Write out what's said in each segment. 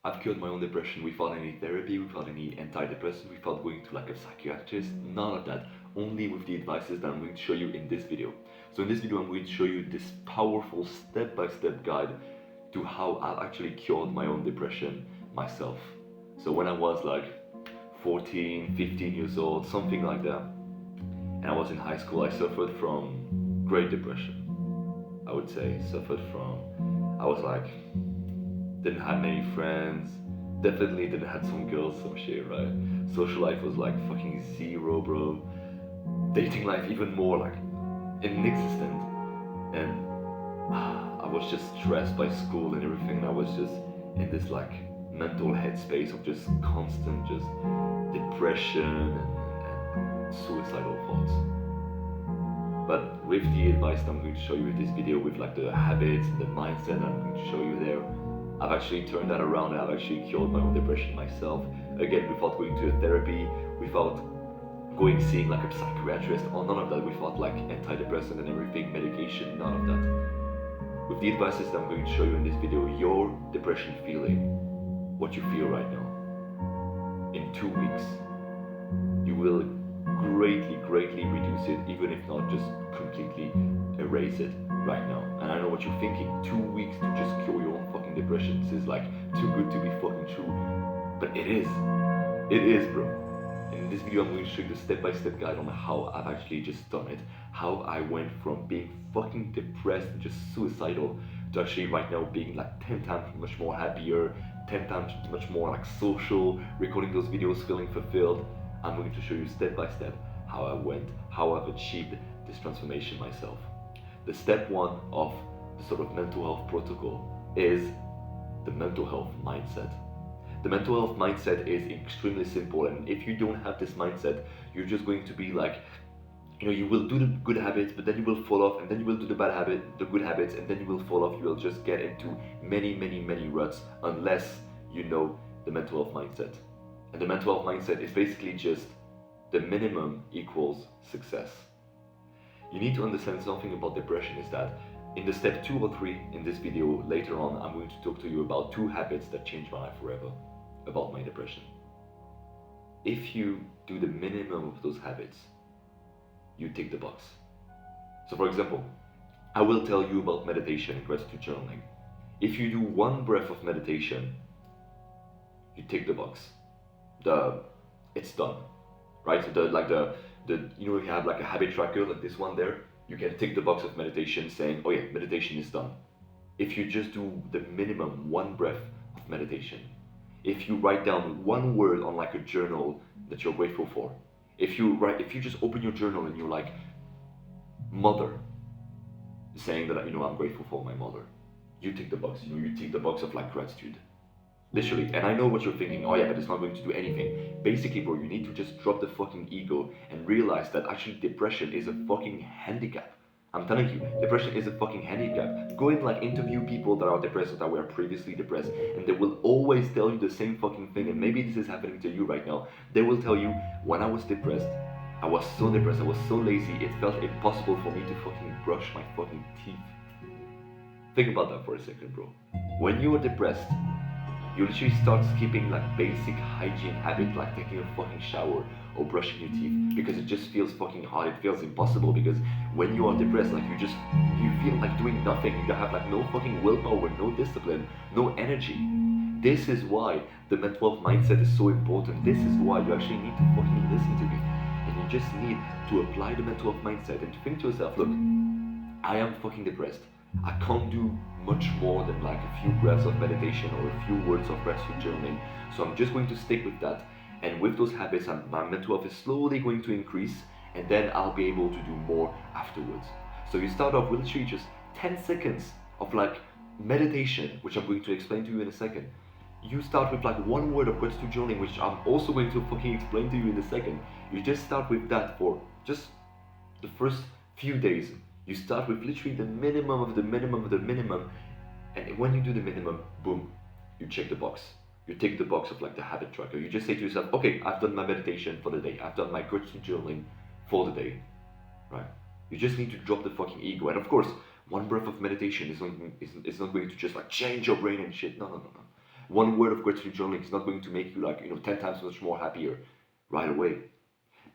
I've cured my own depression without any therapy, without any antidepressant, without going to like a psychiatrist, none of that. Only with the advices that I'm going to show you in this video. So in this video, I'm going to show you this powerful step-by-step guide to how I've actually cured my own depression myself. So when I was like 14, 15 years old, something like that, and I was in high school, I suffered from great depression. I would say suffered from, I was like, didn't have many friends, definitely didn't have some girls, some shit, right? Social life was like fucking zero, bro. Dating life even more like inexistent. And I was just stressed by school and everything. And I was just in this like mental headspace of just constant just depression and suicidal thoughts. But with the advice that I'm going to show you in this video, with like the habits and the mindset that I'm going to show you there, I've actually turned that around and I've actually cured my own depression myself. Again, without going to a therapy, without going seeing like a psychiatrist or none of that, without like antidepressant and everything, medication, none of that. With the advices that I'm going to show you in this video, your depression feeling, what you feel right now, in 2 weeks, you will greatly reduce it, even if not just completely erase it right now. And I know what you're thinking, 2 weeks to just cure your own fucking depression. This is like too good to be fucking true. But it is, bro. And in this video, I'm going to show you the step-by-step guide on how I've actually just done it. How I went from being fucking depressed and just suicidal to actually right now being like 10 times much more happier, 10 times much more like social, recording those videos, feeling fulfilled. I'm going to show you step by step how I went, how I've achieved this transformation myself. The step one of the sort of mental health protocol is the mental health mindset. The mental health mindset is extremely simple, and if you don't have this mindset, you're just going to be like, you will do the good habits, but then you will fall off, and then you will do the good habits, and then you will fall off. You will just get into many ruts unless you know the mental health mindset. And the mental health mindset is basically just the minimum equals success. You need to understand something about depression is that in the step 2 or 3 in this video later on, I'm going to talk to you about 2 habits that changed my life forever about my depression. If you do the minimum of those habits, you tick the box. So for example, I will tell you about meditation and gratitude journaling. If you do 1 breath of meditation, you tick the box. It's done, right? So you have like a habit tracker like this one there. You can tick the box of meditation saying, oh yeah, meditation is done. If you just do the minimum 1 breath of meditation, if you write down 1 word on like a journal that you're grateful for, if you just open your journal and you're like, mother, saying that I'm grateful for my mother, you tick the box. You tick the box of like gratitude. Literally. And I know what you're thinking, oh yeah, but it's not going to do anything. Basically, bro, you need to just drop the fucking ego and realize that actually depression is a fucking handicap. I'm telling you, depression is a fucking handicap. Go and like interview people that are depressed or that were previously depressed, and they will always tell you the same fucking thing. And maybe this is happening to you right now. They will tell you, when I was depressed, I was so depressed, I was so lazy, it felt impossible for me to fucking brush my fucking teeth. Think about that for a second, bro. When you are depressed, you literally start skipping like basic hygiene habits like taking a fucking shower or brushing your teeth because it just feels fucking hard. It feels impossible because when you are depressed, like you feel like doing nothing. You have like no fucking willpower, no discipline, no energy. This is why the mental health mindset is so important. This is why you actually need to fucking listen to me. And you just need to apply the mental health mindset and to think to yourself, look, I am fucking depressed. I can't do much more than like a few breaths of meditation or a few words of gratitude journaling. So I'm just going to stick with that. And with those habits, my mental health is slowly going to increase, and then I'll be able to do more afterwards. So you start off with literally just 10 seconds of like meditation, which I'm going to explain to you in a second. You start with like 1 word of gratitude journaling, which I'm also going to fucking explain to you in a second. You just start with that for just the first few days. You start with literally the minimum of the minimum of the minimum, and when you do the minimum, boom, you check the box. You tick the box of like the habit tracker. You just say to yourself, okay, I've done my meditation for the day. I've done my gratitude journaling for the day, right? You just need to drop the fucking ego. And of course, 1 breath of meditation is not going to just like change your brain and shit. No. one word of gratitude journaling is not going to make you like, 10 times much more happier right away.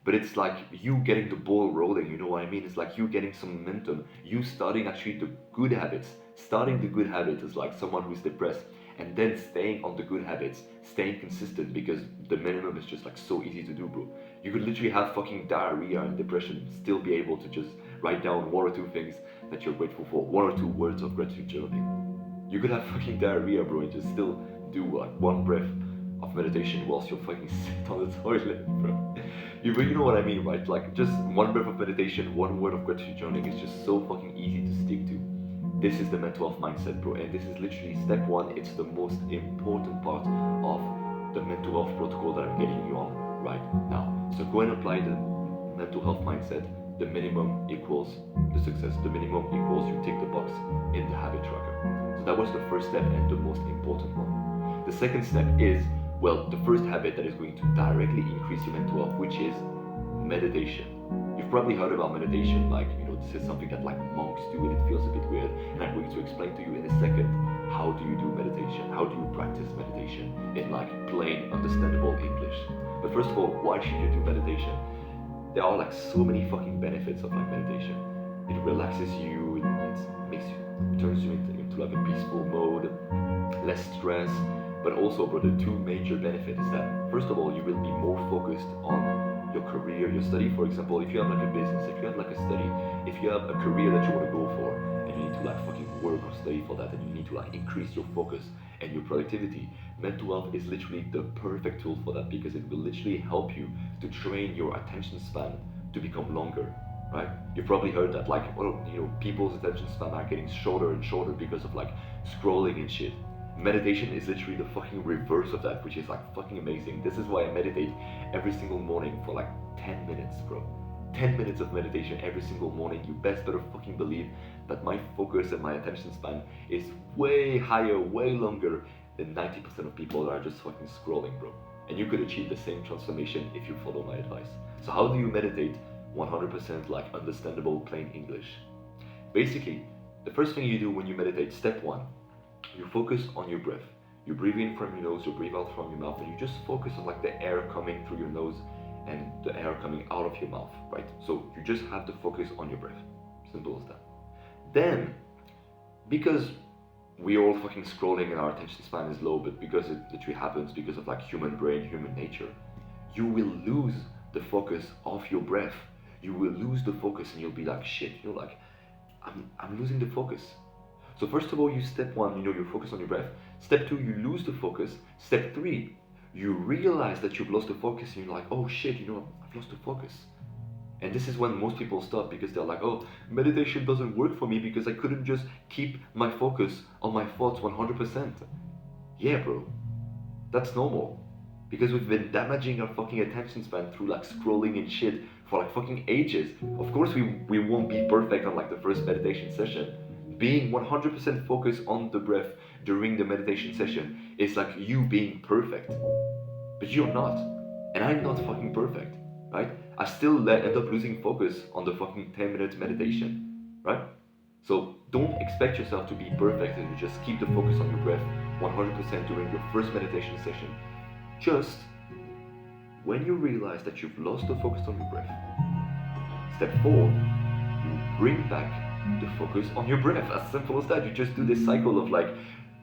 But it's like you getting the ball rolling, you know what I mean? It's like you getting some momentum, you starting actually the good habits. Starting the good habits is like someone who's depressed, and then staying on the good habits, staying consistent, because the minimum is just like so easy to do, bro. You could literally have fucking diarrhea and depression, still be able to just write down one or two things that you're grateful for, one or two words of gratitude journaling. You could have fucking diarrhea, bro, and just still do like one breath of meditation whilst you're fucking sit on the toilet, bro. You know what I mean, right? Like just one breath of meditation, one word of gratitude journaling is just so fucking easy to stick to. This is the mental health mindset, bro, and this is literally step one. It's the most important part of the mental health protocol that I'm getting you on right now. So go and apply the mental health mindset. The minimum equals the success. The minimum equals you tick the box in the habit tracker. So that was the first step and the most important one. The second step is, well, the first habit that is going to directly increase your mental health, which is meditation. You've probably heard about meditation, like, this is something that like monks do and it feels a bit weird, and I'm going to explain to you in a second how do you do meditation, how do you practice meditation in like plain understandable English. But first of all, why should you do meditation? There are like so many fucking benefits of like meditation. It relaxes you, it makes you, turns you into like a peaceful mode, less stress. But also, bro, the two major benefits is that first of all, you will be more focused on your career, your study. For example, if you have like a business, if you have like a study, if you have a career that you want to go for, and you need to like fucking work or study for that, and you need to like increase your focus and your productivity, mental health is literally the perfect tool for that, because it will literally help you to train your attention span to become longer, right? You've probably heard that like, people's attention span are getting shorter and shorter because of like scrolling and shit. Meditation is literally the fucking reverse of that, which is like fucking amazing. This is why I meditate every single morning for like 10 minutes, bro. 10 minutes of meditation every single morning. You best better fucking believe that my focus and my attention span is way higher, way longer than 90% of people that are just fucking scrolling, bro. And you could achieve the same transformation if you follow my advice. So how do you meditate 100% like understandable plain English? Basically, the first thing you do when you meditate, step one, you focus on your breath. You breathe in from your nose, you breathe out from your mouth, and you just focus on like the air coming through your nose and the air coming out of your mouth, right? So you just have to focus on your breath. Simple as that. Then, because we're all fucking scrolling and our attention span is low, but because it literally happens because of like human brain, human nature, you will lose the focus of your breath. You will lose the focus and you'll be like, shit, I'm losing the focus. So first of all, step one, you focus on your breath. Step two, you lose the focus. Step three, you realize that you've lost the focus and you're like, oh shit, I've lost the focus. And this is when most people stop, because they're like, oh, meditation doesn't work for me because I couldn't just keep my focus on my thoughts 100%. Yeah, bro, that's normal. Because we've been damaging our fucking attention span through like scrolling and shit for like fucking ages. Of course, we won't be perfect on like the first meditation session. Being 100% focused on the breath during the meditation session is like you being perfect. But you're not. And I'm not fucking perfect, right? I still end up losing focus on the fucking 10-minute meditation, right? So don't expect yourself to be perfect and you just keep the focus on your breath 100% during your first meditation session. Just when you realize that you've lost the focus on your breath, step 4, you bring back the focus on your breath. As simple as that. You just do this cycle of like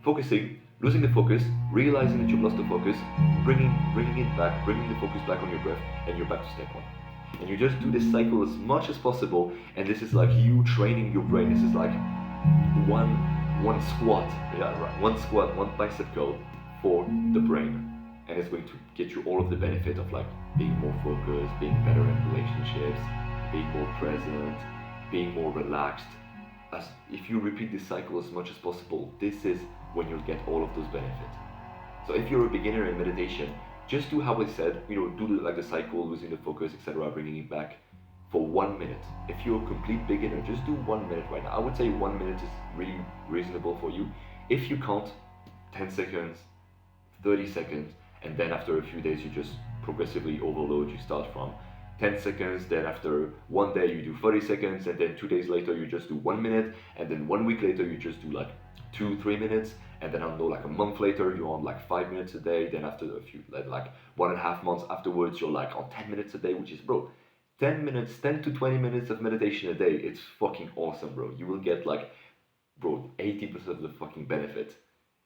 focusing, losing the focus, realizing that you've lost the focus, bringing it back, bringing the focus back on your breath, and you're back to step 1. And you just do this cycle as much as possible, and this is like you training your brain. This is like one squat, one squat, one bicep curl for the brain. And it's going to get you all of the benefit of like being more focused, being better in relationships, being more present, being more relaxed. As if you repeat this cycle as much as possible, this is when you'll get all of those benefits. So if you're a beginner in meditation, just do how I said, do like the cycle, losing the focus, etc., bringing it back for 1 minute. If you're a complete beginner, just do 1 minute right now. I would say 1 minute is really reasonable for you. If you count 10 seconds, 30 seconds, and then after a few days you just progressively overload, you start from 10 seconds, then after 1 day you do 30 seconds, and then 2 days later you just do 1 minute, and then 1 week later you just do like 2-3 minutes, and then I don't know, like a month later you're on like 5 minutes a day, then after a few like 1.5 months afterwards you're like on 10 minutes a day, which is, bro, 10 to 20 minutes of meditation a day. It's fucking awesome, bro. You will get like, bro, 80% of the fucking benefit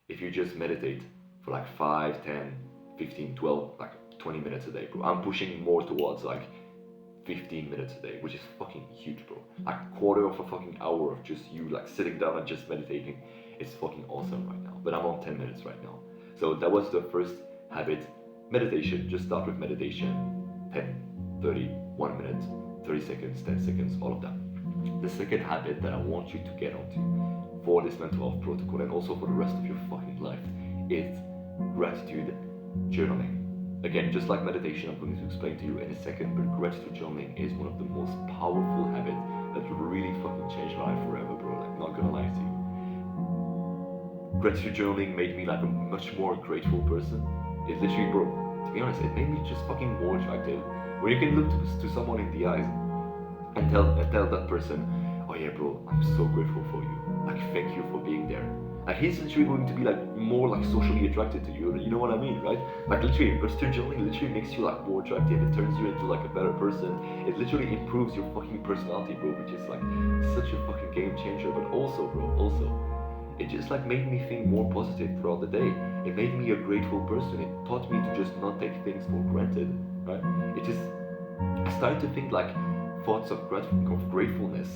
if you just meditate for like 5, 10, 15, 12, like 20 minutes a day, bro. I'm pushing more towards like 15 minutes a day, which is fucking huge, bro. Like quarter of a fucking hour of just you like sitting down and just meditating. It's fucking awesome right now. But I'm on 10 minutes right now. So that was the first habit. Meditation. Just start with meditation. 10, 30, 1 minute, 30 seconds, 10 seconds, all of that. The second habit that I want you to get onto for this mental health protocol and also for the rest of your fucking life is gratitude journaling. Again, just like meditation, I'm going to explain to you in a second, but gratitude journaling is one of the most powerful habits that will really fucking change my life forever, bro. Like, not gonna lie to you. Gratitude journaling made me like a much more grateful person. It literally, bro, to be honest, it made me just fucking more attractive. When you can look to someone in the eyes and tell that person, oh yeah, bro, I'm so grateful for you. Like, thank you for being there. Like, he's literally going to be like more like socially attracted to you. You know what I mean, right? Like, literally, gratitude journaling literally makes you like more attractive. It turns you into like a better person. It literally improves your fucking personality, bro, which is like such a fucking game changer. But also, bro, it just like made me think more positive throughout the day. It made me a grateful person. It taught me to just not take things for granted, right? I started to think like thoughts of gratefulness,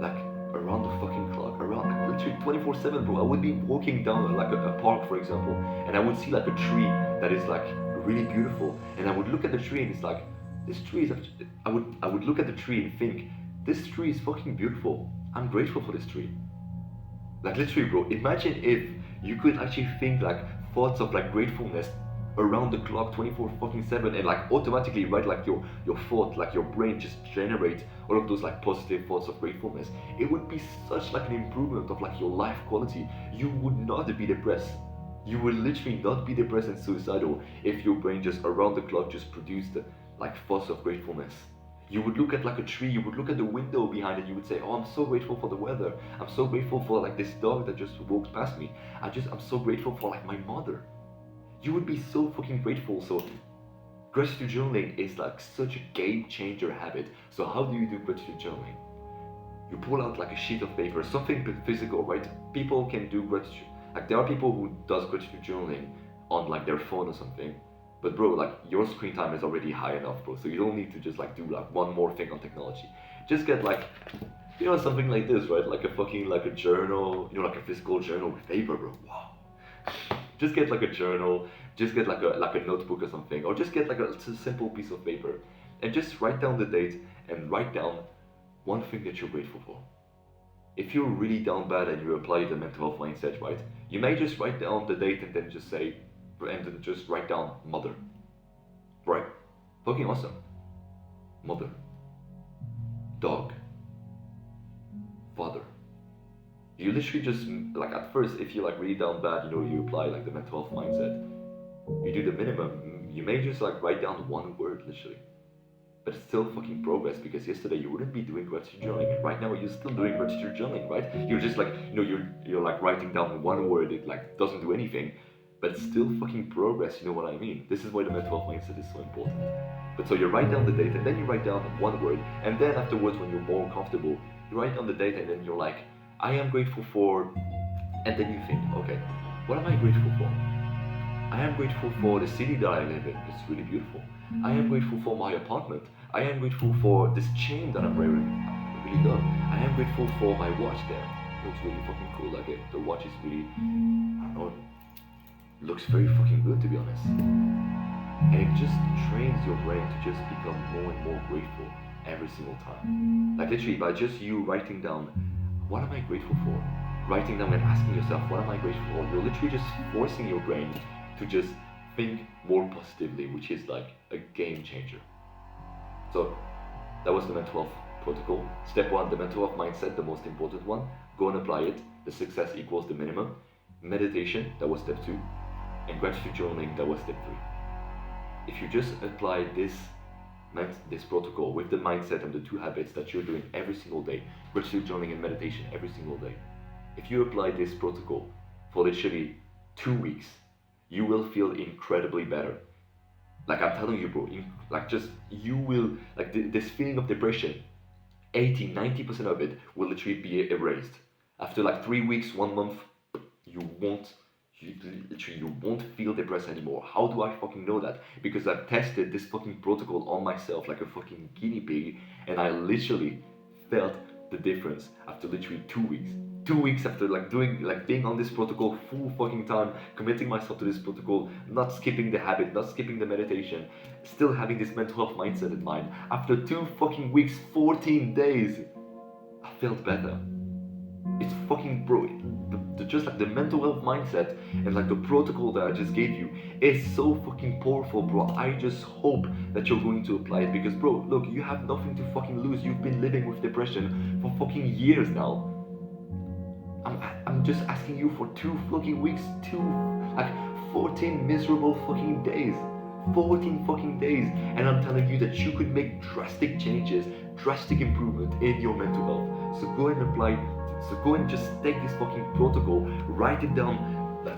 like around the fucking clock, around like literally 24/7, bro. I would be walking down like a park, for example, and I would see like a tree that is like really beautiful, and I would look at the tree and it's like, this tree is actually, I would look at the tree and think, this tree is fucking beautiful. I'm grateful for this tree. Like, literally, bro, imagine if you could actually think like thoughts of like gratefulness around the clock 24/7 and like automatically, right, like your thought, like your brain just generate all of those like positive thoughts of gratefulness. It would be such like an improvement of like your life quality. You would not be depressed. You would literally not be depressed and suicidal if your brain just around the clock just produced like thoughts of gratefulness. You would look at like a tree, you would look at the window behind it, you would say, oh, I'm so grateful for the weather. I'm so grateful for like this dog that just walked past me. I'm so grateful for like my mother. You would be so fucking grateful. So gratitude journaling is like such a game changer habit. So how do you do gratitude journaling? You pull out like a sheet of paper, something physical, right? People can do gratitude. Like, there are people who does gratitude journaling on like their phone or something. But bro, like, your screen time is already high enough, bro. So you don't need to just like do like one more thing on technology. Just get like, you know, something like this, right? Like a fucking, like a journal, you know, like a physical journal with paper, bro. Wow. Just get like a journal, just get like a notebook or something, or just get like a simple piece of paper and just write down the date and write down one thing that you're grateful for. If you're really down bad and you apply the mental health mindset, right, you may just write down the date and then just say, and then just write down mother, right? Fucking awesome. Mother, dog, father. You literally just, like, at first, if you're like really down bad, you know, you apply like the mental health mindset, you do the minimum. You may just like write down one word, literally. But it's still fucking progress, because yesterday you wouldn't be doing gratitude journaling, and right now you're still doing gratitude journaling, right? You're just like, you know, you're like writing down one word. It like doesn't do anything, but it's still fucking progress. You know what I mean? This is why the mental health mindset is so important. But so you write down the date and then you write down one word, and then afterwards, when you're more comfortable, you write down the date and then you're like, I am grateful for, and then you think, okay, what am I grateful for? I am grateful for the city that I live in. It's really beautiful. I am grateful for my apartment. I am grateful for this chain that I'm wearing. I really love. I am grateful for my watch there. It looks really fucking cool. Like the watch is really, I don't know, looks very fucking good, to be honest. And it just trains your brain to just become more and more grateful every single time. Like, literally, by just you writing down, what am I grateful for? Writing down and asking yourself, what am I grateful for? You're literally just forcing your brain to just think more positively, which is like a game changer. So that was the mental health protocol. Step 1, the mental health mindset, the most important one. Go and apply it. The success equals the minimum. Meditation, that was step 2. And gratitude journaling, that was step 3. If you just apply this protocol with the mindset and the 2 habits that you're doing every single day, gratitude journaling and meditation every single day, if you apply this protocol for literally 2 weeks, you will feel incredibly better. Like I'm telling you, bro, like just you will like this feeling of depression, 80-90% of it will literally be erased after like 3 weeks, 1 month. You won't, you won't feel depressed anymore. How do I fucking know that? Because I've tested this fucking protocol on myself like a fucking guinea pig, and I literally felt the difference after literally 2 weeks. 2 weeks after like doing like being on this protocol full fucking time, committing myself to this protocol, not skipping the habit, not skipping the meditation, still having this mental health mindset in mind. After 2 fucking weeks, 14 days, I felt better. It's fucking bro. Just like the mental health mindset and like the protocol that I just gave you is so fucking powerful, bro. I just hope that you're going to apply it because, bro, look, you have nothing to fucking lose. You've been living with depression for fucking years now. I'm just asking you for 2 fucking weeks, like 14 miserable fucking days. 14 fucking days, and I'm telling you that you could make drastic changes, drastic improvement in your mental health. So go and apply. So go and just take this fucking protocol, write it down,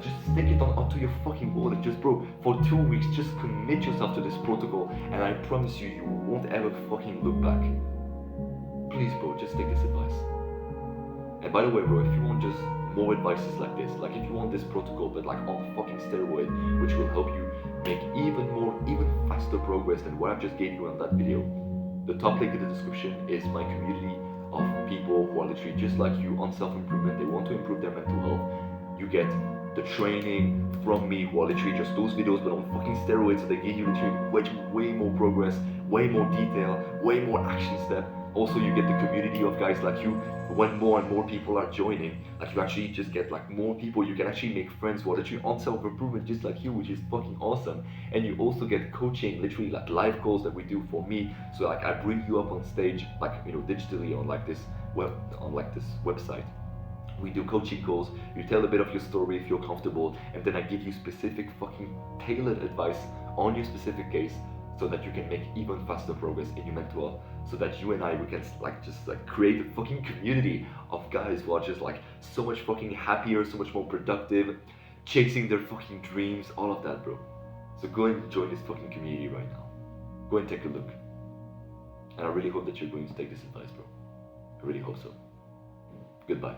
just stick it onto your fucking wall, and just, bro, for 2 weeks, just commit yourself to this protocol, and I promise you, you won't ever fucking look back. Please, bro, just take this advice. And by the way, bro, if you want just more advices like this, like if you want this protocol but like on fucking steroid, which will help you make even faster progress than what I've just gave you on that video, the top link in the description is my community of people who are literally just like you on self-improvement. They want to improve their mental health. You get the training from me, who are literally just those videos but on fucking steroids, so they give you literally way more progress, way more detail, way more action step. Also, you get the community of guys like you. When more and more people are joining, like you actually just get like more people. You can actually make friends who are literally on self-improvement just like you, which is fucking awesome. And you also get coaching, literally like live calls that we do for me. So like I bring you up on stage, like, you know, digitally on like this website. We do coaching calls. You tell a bit of your story if you're comfortable, and then I give you specific fucking tailored advice on your specific case, so that you can make even faster progress in your mental health, so that you and I, we can like create a fucking community of guys who are just like so much fucking happier, so much more productive, chasing their fucking dreams, all of that, bro. So go and join this fucking community right now. Go and take a look. And I really hope that you're going to take this advice, bro. I really hope so. Goodbye.